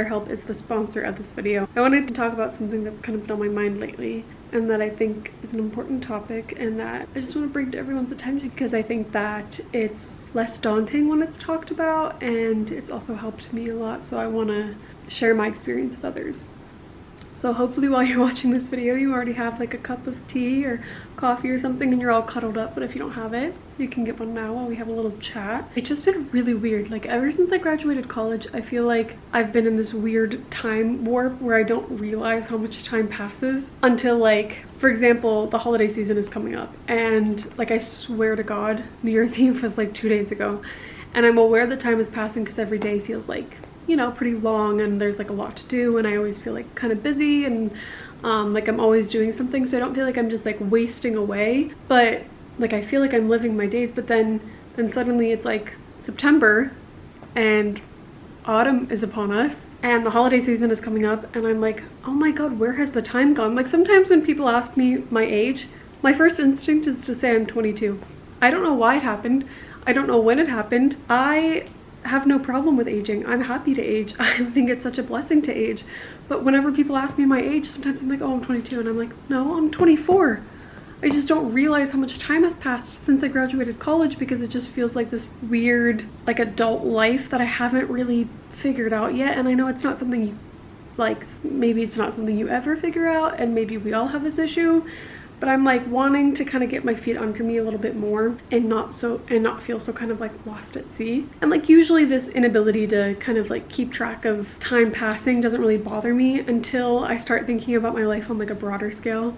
BetterHelp is the sponsor of this video. I wanted to talk about something that's kind of been on my mind lately and that I think is an important topic and that I just want to bring to everyone's attention because I think that it's less daunting when it's talked about and it's also helped me a lot, so I want to share my experience with others. So hopefully while you're watching this video, you already have like a cup of tea or coffee or something and you're all cuddled up, but if you don't have it, you can get one now while we have a little chat. It's just been really weird. Like ever since I graduated college, I feel like I've been in this weird time warp where I don't realize how much time passes until, like, for example, the holiday season is coming up and like I swear to God, New Year's Eve was like 2 days ago and I'm aware that time is passing because every day feels like, you know, pretty long and there's like a lot to do and I always feel like kind of busy and like I'm always doing something, so I don't feel like I'm just like wasting away, but like I feel like I'm living my days. But then suddenly it's like September and autumn is upon us and the holiday season is coming up and I'm like, oh my God, where has the time gone? Like sometimes when people ask me my age, my first instinct is to say I'm 22. I don't know why it happened. I don't know when it happened. I have no problem with aging. I'm happy to age. I think it's such a blessing to age. But whenever people ask me my age, sometimes I'm like, oh, I'm 22. And I'm like, no, I'm 24. I just don't realize how much time has passed since I graduated college because it just feels like this weird, like adult life that I haven't really figured out yet. And I know it's not something you, like, maybe it's not something you ever figure out and maybe we all have this issue. But I'm like wanting to kind of get my feet under me a little bit more and not feel so kind of like lost at sea. And like usually this inability to kind of like keep track of time passing doesn't really bother me until I start thinking about my life on like a broader scale.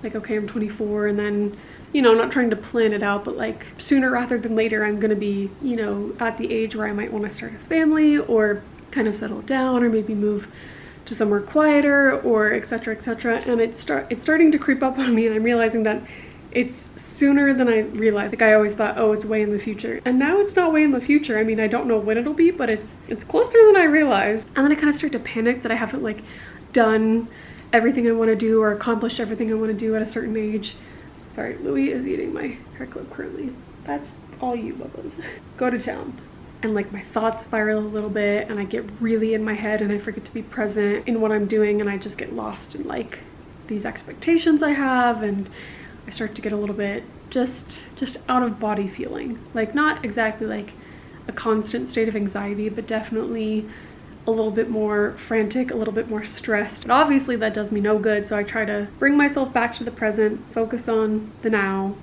Like, okay, I'm 24 and then, you know, I'm not trying to plan it out, but like sooner rather than later, I'm gonna be, you know, at the age where I might want to start a family or kind of settle down or maybe move to somewhere quieter or etc, and it's starting to creep up on me and I'm realizing that it's sooner than I realized. Like I always thought, oh, it's way in the future, and now it's not way in the future. I mean, I don't know when it'll be, but it's closer than I realized. And then I kind of start to panic that I haven't like done everything I want to do or accomplished everything I want to do at a certain age. Sorry, Louis is eating my hair clip currently. That's all you, Bubba's. Go to town. And like my thoughts spiral a little bit and I get really in my head and I forget to be present in what I'm doing and I just get lost in like these expectations I have and I start to get a little bit just out of body feeling. Like not exactly like a constant state of anxiety, but definitely a little bit more frantic, a little bit more stressed. But obviously that does me no good, so I try to bring myself back to the present, focus on the now,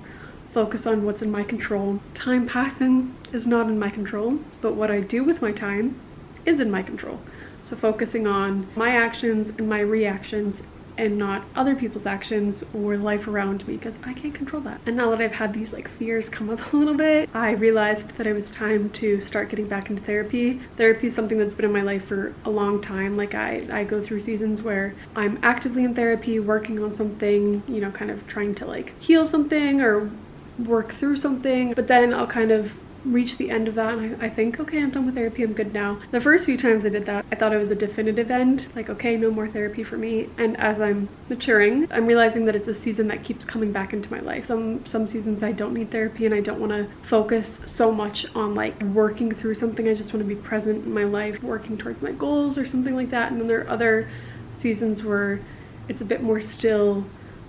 focus on what's in my control. Time passing is not in my control, but what I do with my time is in my control. So focusing on my actions and my reactions and not other people's actions or life around me, because I can't control that. And now that I've had these like fears come up a little bit, I realized that it was time to start getting back into therapy. Therapy is something that's been in my life for a long time. Like I go through seasons where I'm actively in therapy, working on something, you know, kind of trying to like heal something or work through something, but then I'll kind of reach the end of that and I think, okay, I'm done with therapy, I'm good now. The first few times I did that, I thought it was a definitive end, like, okay, no more therapy for me. And as I'm maturing, I'm realizing that it's a season that keeps coming back into my life. Some seasons I don't need therapy and I don't want to focus so much on like working through something. I just want to be present in my life, working towards my goals or something like that. And then there are other seasons where it's a bit more still,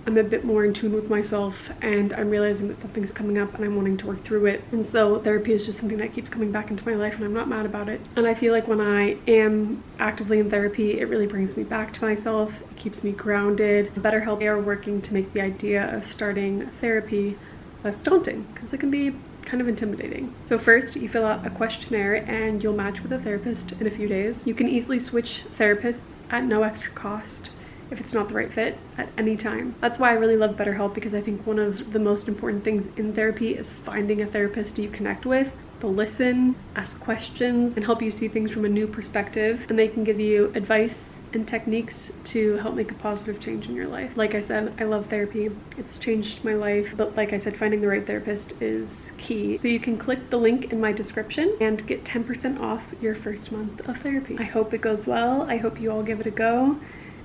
I'm a bit more in tune with myself and I'm realizing that something's coming up and I'm wanting to work through it. And so therapy is just something that keeps coming back into my life and I'm not mad about it. And I feel like when I am actively in therapy, it really brings me back to myself. It keeps me grounded. BetterHelp are working to make the idea of starting therapy less daunting because it can be kind of intimidating. So first, you fill out a questionnaire and you'll match with a therapist in a few days. You can easily switch therapists at no extra cost if it's not the right fit at any time. That's why I really love BetterHelp, because I think one of the most important things in therapy is finding a therapist you connect with. They'll listen, ask questions, and help you see things from a new perspective, and they can give you advice and techniques to help make a positive change in your life. Like I said, I love therapy. It's changed my life, but like I said, finding the right therapist is key. So you can click the link in my description and get 10% off your first month of therapy. I hope it goes well. I hope you all give it a go.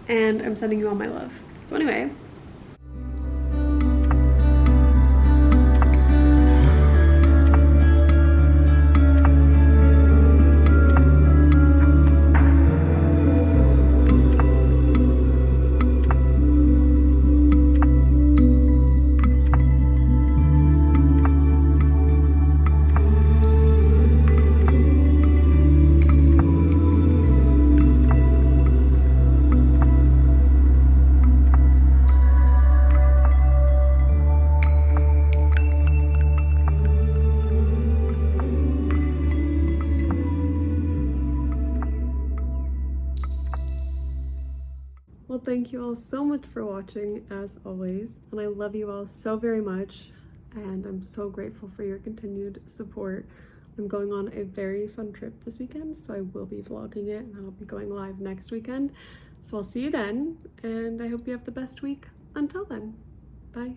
And I'm sending you all my love. So anyway, Well, thank you all so much for watching, as always. And I love you all so very much. And I'm so grateful for your continued support. I'm going on a very fun trip this weekend, so I will be vlogging it, and I'll be going live next weekend. So I'll see you then, and I hope you have the best week. Until then, bye.